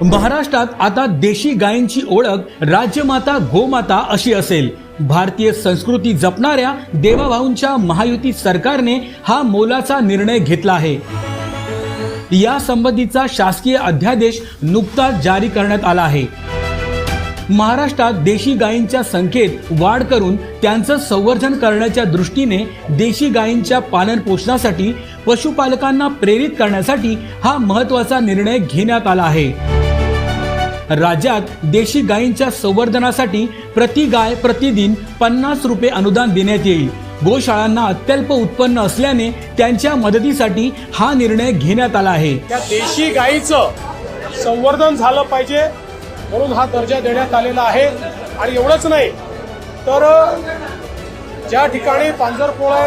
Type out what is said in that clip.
महाराष्ट्रात आता देशी गायींची ओळख राज्यमाता गोमाता अशी असेल। भारतीय संस्कृती जपणाऱ्या देवाभाऊंच्या महायुती सरकारने हा मोलाचा निर्णय घेतला आहे। या संबंधीचा शासकीय अध्यादेश नुकताच जारी करण्यात आला आहे। महाराष्ट्रात देशी गायींच्या संख्येत वाढ करून त्यांचं संवर्धन करण्याच्या दृष्टीने देशी गायींच्या पालन पोषणासाठी पशुपालकांना प्रेरित करण्यासाठी हा महत्त्वाचा निर्णय घेण्यात आला आहे। राज्यात देशी गायींच्या संवर्धनासाठी प्रति गाय प्रतिदिन 50 रुपये अनुदान देण्यात येईल। गोशाळांना अत्यल्प उत्पन्न असल्याने त्यांच्या मदतीसाठी हा निर्णय घेण्यात आला आहे। त्या देशी गायीचं संवर्धन झालं पाहिजे म्हणून हा दर्जा देण्यात आलेला आहे। आणि एवढंच नाही तर ज्या ठिकाणी पांजरपोळा